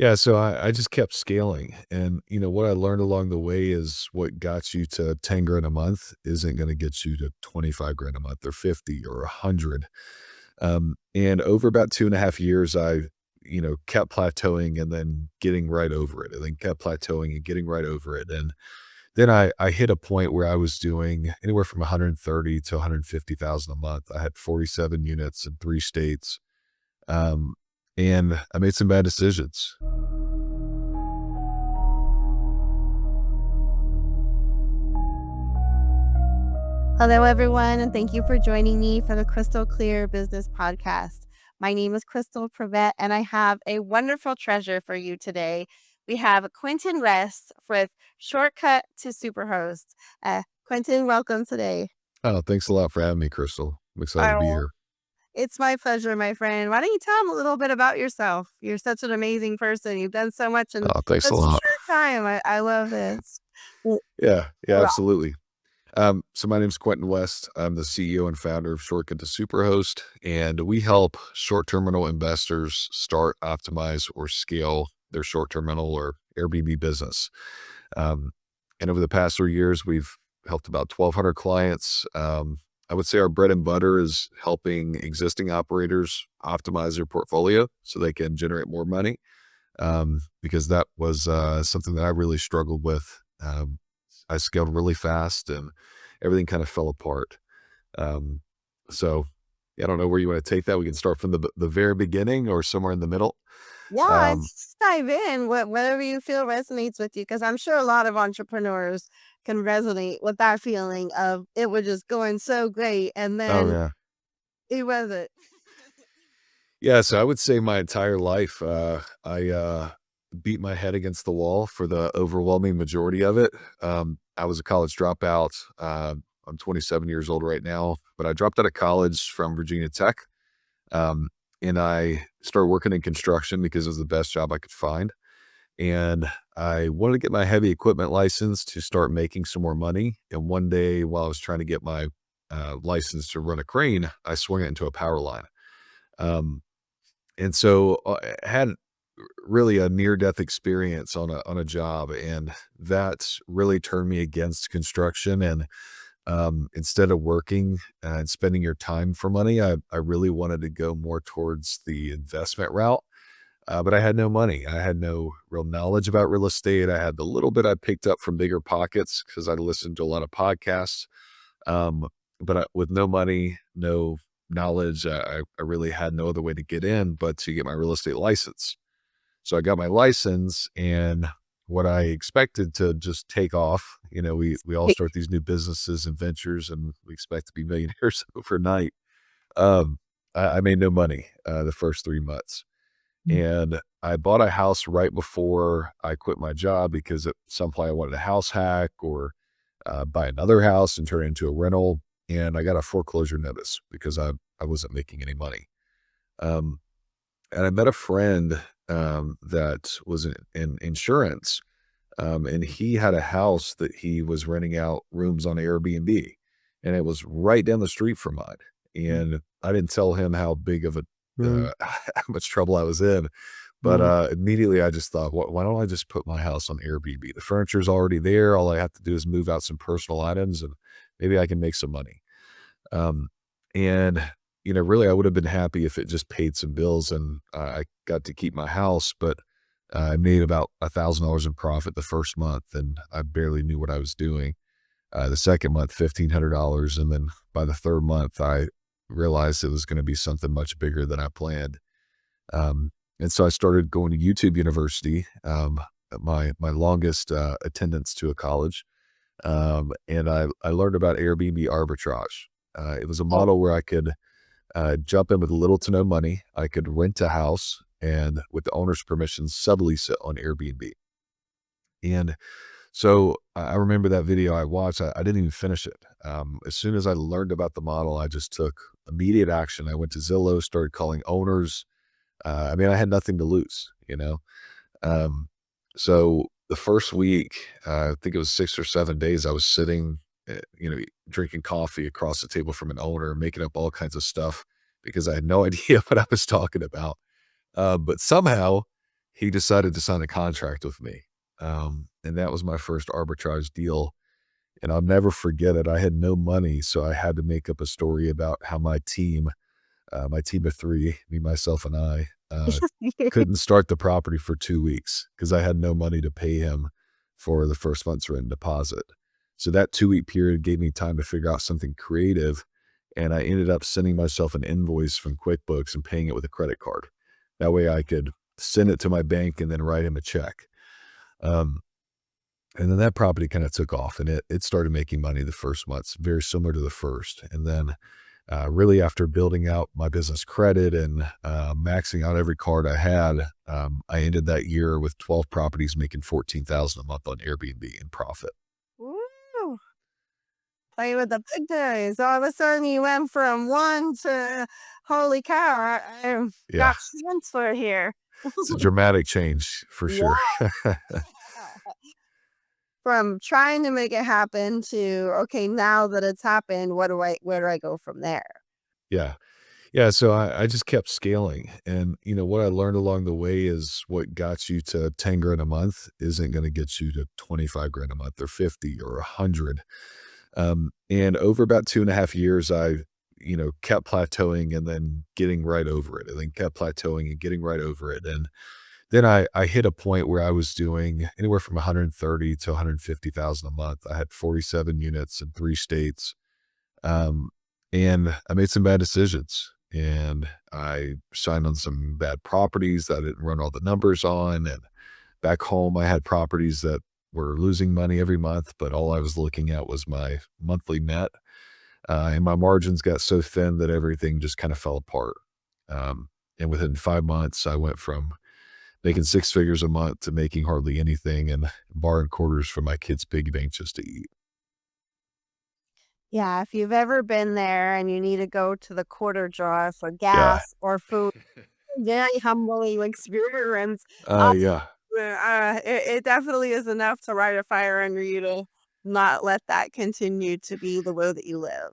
Yeah, so I just kept scaling. And, what I learned along the way is what got you to 10 grand a month isn't going to get you to 25 grand a month or 50 or 100. And over about 2.5 years, I kept plateauing and then getting right over it and then kept plateauing and getting right over it. And then I hit a point where I was doing anywhere from 130 to 150,000 a month. I had 47 units in 3 states. Um, and I made some bad decisions. Hello, everyone, and thank you for joining me for the Crystal Clear Business Podcast. My name is Crystal Prevet, and I have a wonderful treasure for you today. We have Quentin West with Shortcut to Superhost. Quentin, welcome today. Oh, thanks a lot for having me, Crystal. I'm excited to be Oh, here. it's my pleasure, my friend. Why don't you tell them a little bit about yourself? You're such an amazing person. You've done so much in Oh, thanks a such a lot. short time. I love this. Well, Yeah, yeah, hold on. absolutely. So my name's Quentin West. I'm the CEO and founder of Shortcut to Superhost, and we help short-term rental investors start, optimize, or scale their short-term rental or Airbnb business. Um, and over the past 3 years, we've helped about 1,200 clients. I would say our bread and butter is helping existing operators optimize their portfolio so they can generate more money. Because that was something that I really struggled with. I scaled really fast and everything kind of fell apart. Um, so yeah, I don't know where you want to take that. We can start from the very beginning or somewhere in the middle. Yeah, Um, just dive in. Whatever you feel resonates with you, because I'm sure a lot of entrepreneurs can resonate with that feeling of it was just going so great, and oh then yeah. it wasn't. Yeah. So I would say my entire life, I beat my head against the wall for the overwhelming majority of it. I was a college dropout. I'm 27 years old right now, but I dropped out of college from Virginia Tech. Um, and I started working in construction because it was the best job I could find. And I wanted to get my heavy equipment license to start making some more money. And one day, while I was trying to get my license to run a crane, I swung it into a power line. Um, and so I had really a near death experience on a job, and that really turned me against construction. And instead of working and spending your time for money, I really wanted to go more towards the investment route. But I had no money. I had no real knowledge about real estate. I had the little bit I picked up from Bigger Pockets because I listened to a lot of podcasts. Um, but with no money, no knowledge, I really had no other way to get in but to get my real estate license. So I got my license, and what I expected to just take off, we all start these new businesses and ventures, and we expect to be millionaires overnight. Um, I made no money the first 3 months, and I bought a house right before I quit my job because at some point I wanted a house hack or buy another house and turn it into a rental. And I got a foreclosure notice because I wasn't making any money. Um, and I met a friend that was in insurance, and he had a house that he was renting out rooms on Airbnb, and it was right down the street from mine. And I didn't tell him how big of a how much trouble I was in, but immediately I just thought, why don't I just put my house on Airbnb? The furniture's already there. All I have to do is move out some personal items, and maybe I can make some money. Um, and really, I would have been happy if it just paid some bills and I got to keep my house. But I made about $1,000 in profit the first month, and I barely knew what I was doing. The second month, $1,500, and then by the third month, I realized it was going to be something much bigger than I planned. Um, and so I started going to YouTube University, my longest attendance to a college, and I learned about Airbnb arbitrage. It was a Oh, model where I could jump in with little to no money. I could rent a house and, with the owner's permission, sublease it on Airbnb. And so I remember that video I watched. I didn't even finish it. As soon as I learned about the model, I just took immediate action. I went to Zillow, started calling owners. I mean, I had nothing to lose. Um, so the first week, I think it was 6 or 7 days, I was sitting, drinking coffee across the table from an owner, making up all kinds of stuff because I had no idea what I was talking about. But somehow he decided to sign a contract with me. And that was my first arbitrage deal. And I'll never forget it. I had no money, so I had to make up a story about how my team of 3, me, myself, and I, couldn't start the property for 2 weeks because I had no money to pay him for the first month's rent and deposit. So that 2-week period gave me time to figure out something creative, and I ended up sending myself an invoice from QuickBooks and paying it with a credit card. That way I could send it to my bank and then write him a check. Um, and then that property kinda took off, and it started making money the first months, very similar to the first. And then really after building out my business credit and maxing out every card I had, I ended that year with 12 properties making 14,000 a month on Airbnb in profit. Woo! Play with the big guys. All of a sudden, you went from one to holy cow! I've Yeah, got transfer here. it's a dramatic change for sure. Yeah. From trying to make it happen to okay, now that it's happened, where do I go from there? Yeah. Yeah, so I just kept scaling, and, what I learned along the way is what got you to 10 grand a month isn't gonna get you to 25 grand a month or 50 or 100. And over about 2.5 years, I, kept plateauing and then getting right over it, and then kept plateauing and getting right over it, and then I hit a point where I was doing anywhere from 130 to 150,000 a month. I had 47 units in 3 states, um, and I made some bad decisions, and I signed on some bad properties that I didn't run all the numbers on, and back home, I had properties that were losing money every month, but all I was looking at was my monthly net, and my margins got so thin that everything just kinda fell apart. And within 5 months, I went from making 6 figures a month to making hardly anything and borrowing quarters from my kids' piggy bank just to eat. Yeah, if you've ever been there and you need to go to the quarter jar for Yeah. gas or food, very humbling experience. Uh, Yeah, it definitely is enough to light a fire under you to not let that continue to be the way that you live.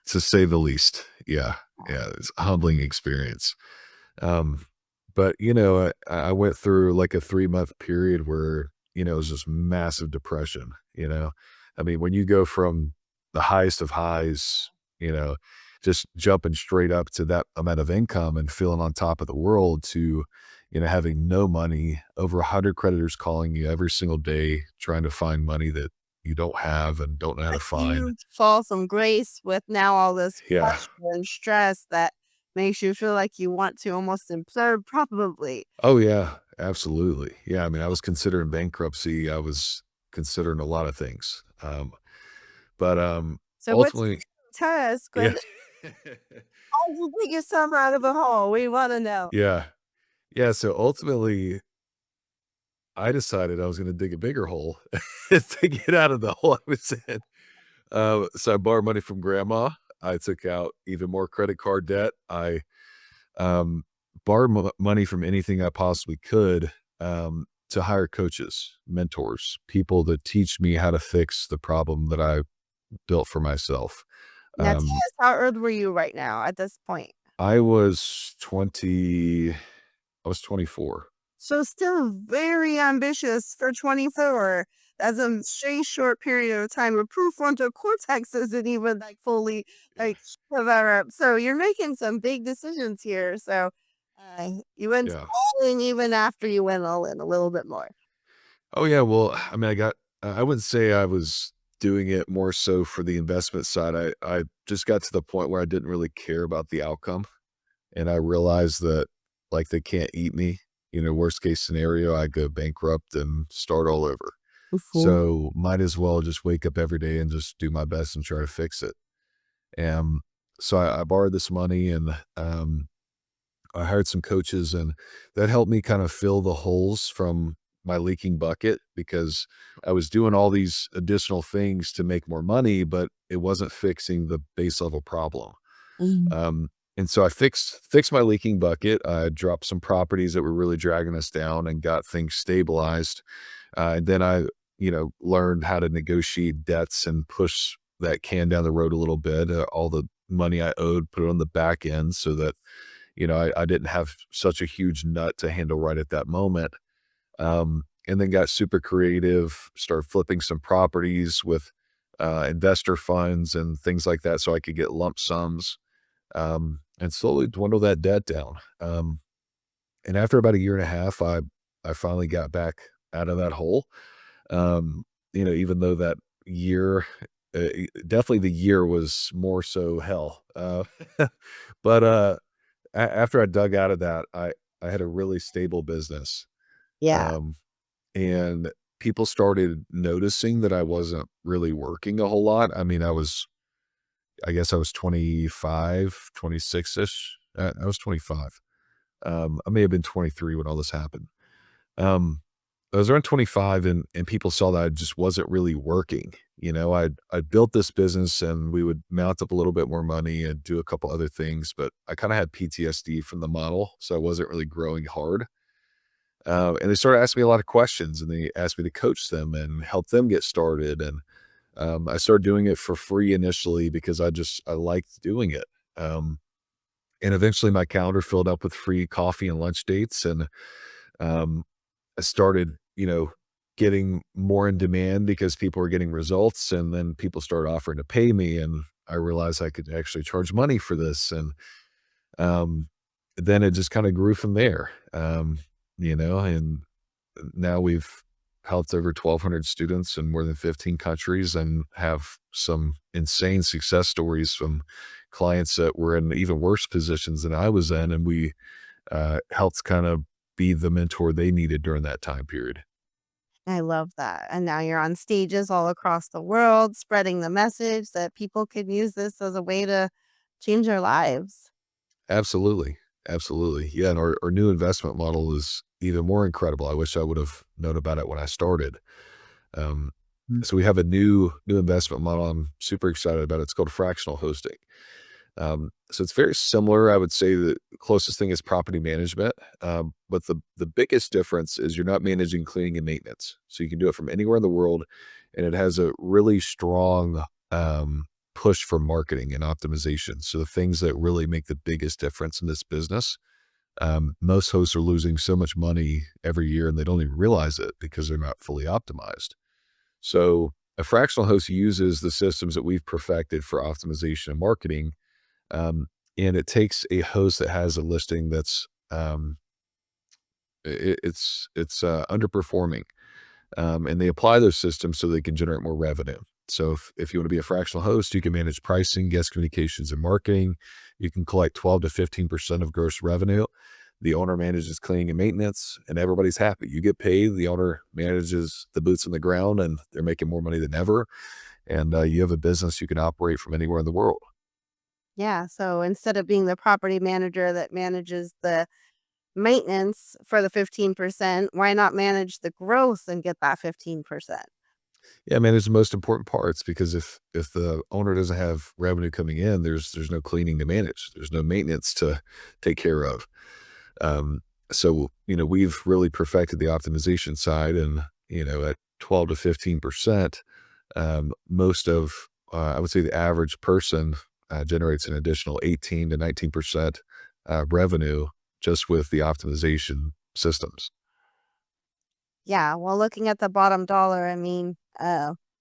to say the least. Yeah, Yeah. yeah, it's a humbling experience. Um, but, I went through, like, a 3-month period where, it was just massive depression, you know? I mean, when you go from the highest of highs, you know, just jumping straight up to that amount of income and feeling on top of the world to, having no money, over 100 creditors calling you every single day, trying to find money that you don't have and don't know how A to find. huge fall from grace with now all this Yeah. pressure and stress that makes you feel like you want to almost implode probably. Oh, yeah, absolutely. Yeah, I mean, I was considering bankruptcy, I was considering a lot of things, but So what's ultimately tell us, yeah. Gwen, how did you dig yourself out of the hole? We wanna know. Yeah. Yeah, so ultimately, I decided I was gonna dig a bigger hole to get out of the hole I was in. So I borrowed money from grandma, I took out even more credit card debt, I, um, borrowed money from anything I possibly could, to hire coaches, mentors, people that teach me how to fix the problem that I built for myself. Now tell Um, us how old were you right now at this point? I was 20 I was 24. So still very ambitious for 24. That's a very short period of time. Your prefrontal cortex isn't even like fully like developed. So you're making some big decisions here. So you went Yeah. all in even after you went all in a little bit more. Oh, yeah, well, I mean, I wouldn't say I was doing it more so for the investment side, I just got to the point where I didn't really care about the outcome, and I realized that, like, they can't eat me, worst case scenario, I go bankrupt and start all over. Mhm. So, might as well just wake up every day and just do my best and try to fix it. And so I borrowed this money and, I hired some coaches, and that helped me kind of fill the holes from my leaking bucket because I was doing all these additional things to make more money, but it wasn't fixing the base level problem. Mm. And so I fixed my leaking bucket. I dropped some properties that were really dragging us down and got things stabilized. And then I, learned how to negotiate debts and push that can down the road a little bit. All the money I owed, put it on the back end so that I didn't have such a huge nut to handle right at that moment. And then got super creative, started flipping some properties with, investor funds and things like that so I could get lump sums, and slowly dwindle that debt down. And after about a year and a half, I finally got back out of that hole. Um, even though that year, definitely the year was more so hell. But, after I dug out of that, I had a really stable business, Yeah. um, and people started noticing that I wasn't really working a whole lot. I mean, I guess I was 25, 26-ish. I was 25. I may have been 23 when all this happened. Um, I was around 25 and people saw that I just wasn't really working. I'd built this business and we would mount up a little bit more money and do a couple other things, but I kind of had PTSD from the model, so I wasn't really growing hard. And they started asking me a lot of questions and they asked me to coach them and help them get started. And I started doing it for free initially because I liked doing it. Um, and eventually my calendar filled up with free coffee and lunch dates. And um, I started, getting more in demand because people were getting results, and then people started offering to pay me, and I realized I could actually charge money for this, and, um, then it just kinda grew from there, and now we've helped over 1,200 students in more than 15 countries and have some insane success stories from clients that were in even worse positions than I was in, and we, helped kind of be the mentor they needed during that time period. I love that. And now you're on stages all across the world, spreading the message that people could use this as a way to change their lives. Absolutely, absolutely. Yeah, and our new investment model is even more incredible. I wish I would have known about it when I started. Um, so we have a new investment model I'm super excited about. It's called fractional hosting. So it's very similar. I would say the closest thing is property management. But the biggest difference is you're not managing cleaning and maintenance. So you can do it from anywhere in the world. And it has a really strong push for marketing and optimization. So the things that really make the biggest difference in this business. Most hosts are losing so much money every year and they don't even realize it because they're not fully optimized. So a fractional host uses the systems that we've perfected for optimization and marketing, um, and it takes a host that has a listing that's, it's underperforming, and they apply those systems so they can generate more revenue. So if you want to be a fractional host, you can manage pricing, guest communications, and marketing. You can collect 12 to 15% of gross revenue. The owner manages cleaning and maintenance, and everybody's happy. You get paid. The owner manages the boots on the ground, and they're making more money than ever. And you have a business you can operate from anywhere in the world. Yeah. So instead of being the property manager that manages the maintenance for the 15%, why not manage the growth and get that 15%? Yeah, man, it's the most important parts because if the owner doesn't have revenue coming in, there's no cleaning to manage. There's no maintenance to take care of. Um, so we've really perfected the optimization side, and at 12 to 15%, most of I would say the average person generates an additional 18 to 19% revenue just with the optimization systems. Yeah, well, looking at the bottom dollar, I mean,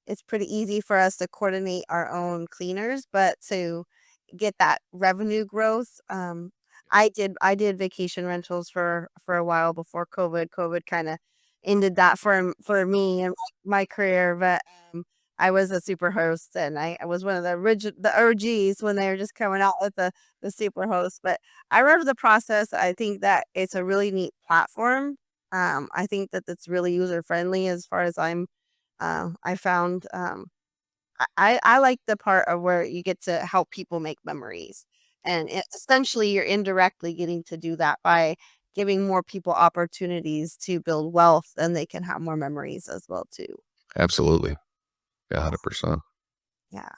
it's pretty easy for us to coordinate our own cleaners, but to get that revenue growth, I did vacation rentals for a while before COVID. COVID kind of ended that for me and my career, but I was a super host and I was one of the OGs when they were just coming out with the super host. But I love the process. I think that it's a really neat platform. I think that it's really user friendly as far as I found, I like the part of where you get to help people make memories. And essentially, you're indirectly getting to do that by giving more people opportunities to build wealth and they can have more memories as well too. Absolutely. Yeah, Yeah. 100%. Yeah.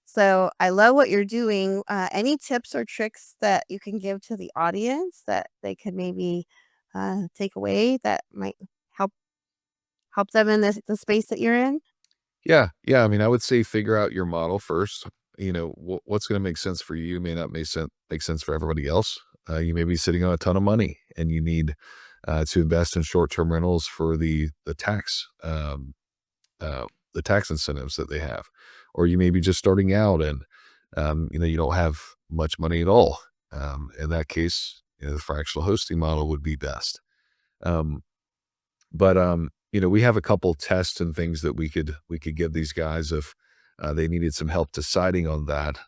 So I love what you're doing. Any tips or tricks that you can give to the audience that they could maybe take away that might help help them in the space that you're in? Yeah, yeah, I mean, I would say figure out your model first. What's gonna make sense for you may not make sense for everybody else. You may be sitting on a ton of money and you need to invest in short-term rentals for uh, the tax incentives that they have. Or you may be just starting out and, you don't have much money at all. In that case, the fractional hosting model would be best. Um, but we have a couple tests and things that we could give these guys if they needed some help deciding on that.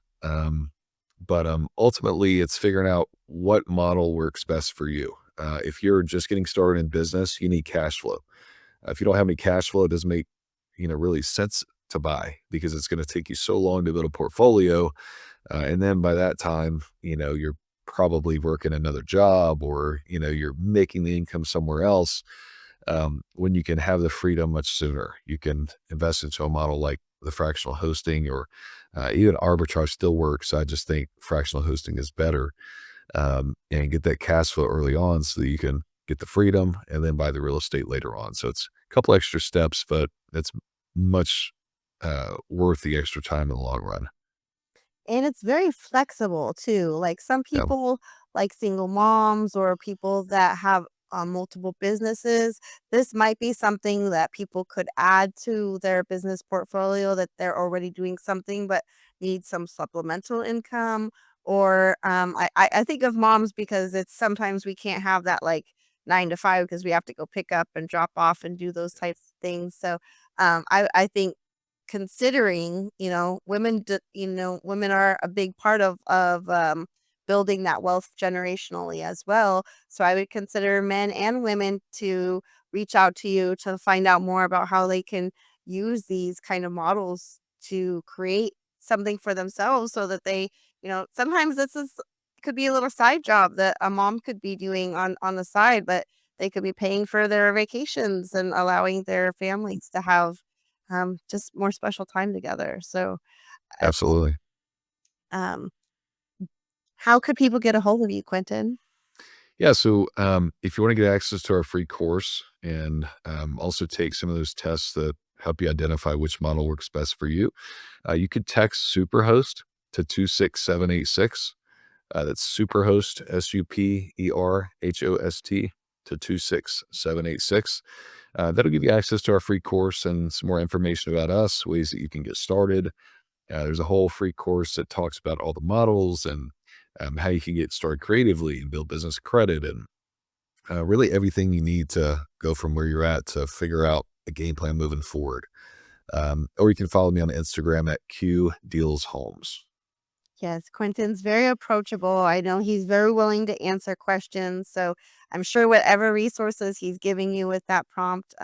But ultimately, it's figuring out what model works best for you. If you're just getting started in business, you need cash flow. If you don't have any cash flow, it doesn't make really sense to buy because it's going to take you so long to build a portfolio, and then by that time, you're probably working another job or you're making the income somewhere else, when you can have the freedom much sooner. You can invest into a model like the fractional hosting or even arbitrage still works. I just think fractional hosting is better, and get that cash flow early on so that you can get the freedom and then buy the real estate later on. So it's a couple extra steps, but it's much worth the extra time in the long run. And it's very flexible too. Like some Yeah, people, like single moms or people that have multiple businesses, this might be something that people could add to their business portfolio that they're already doing something but need some supplemental income. Or I think of moms because it's sometimes we can't have that like 9 to 5 because we have to go pick up and drop off and do those types of things. So I think considering, women are a big part of building that wealth generationally as well. So I would consider men and women to reach out to you to find out more about how they can use these kind of models to create something for themselves so that sometimes this is could be a little side job that a mom could be doing on the side, but they could be paying for their vacations and allowing their families to have just more special time together. So, uh, absolutely. um, how could people get a hold of you, Quentin? Yeah. So if you want to get access to our free course and also take some of those tests that help you identify which model works best for you, you could text Superhost to 26786. That's Superhost, Superhost, to 26786. That'll give you access to our free course and some more information about us, ways that you can get started. There's a whole free course that talks about all the models and how you can get started creatively and build business credit and really everything you need to go from where you're at to figure out a game plan moving forward. Or you can follow me on Instagram at Q Deals Homes. Yes, Quentin's very approachable. I know he's very willing to answer questions. So I'm sure whatever resources he's giving you with that prompt,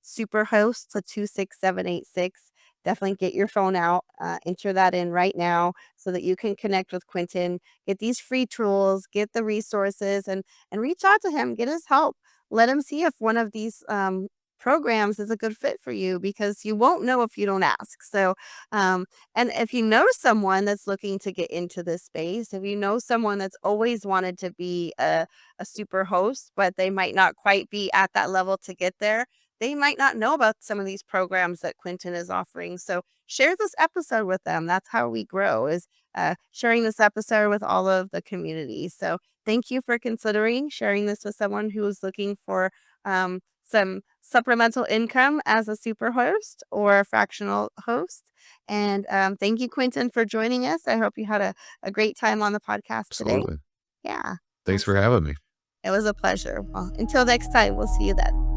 Superhost to 26786. Definitely get your phone out, enter that in right now so that you can connect with Quentin, get these free tools, get the resources, and reach out to him, get his help. Let him see if one of these programs is a good fit for you because you won't know if you don't ask. So, and if you know someone that's looking to get into this space, if you know someone that's always wanted to be a super host, but they might not quite be at that level to get there, they might not know about some of these programs that Quentin is offering. So share this episode with them. That's how we grow is sharing this episode with all of the community. So thank you for considering sharing this with someone who is looking for some supplemental income as a super host or a fractional host. And thank you, Quentin, for joining us. I hope you had a great time on the podcast today. Absolutely. Yeah, Thanks for absolutely. having me. It was a pleasure. Well, until next time, we'll see you then.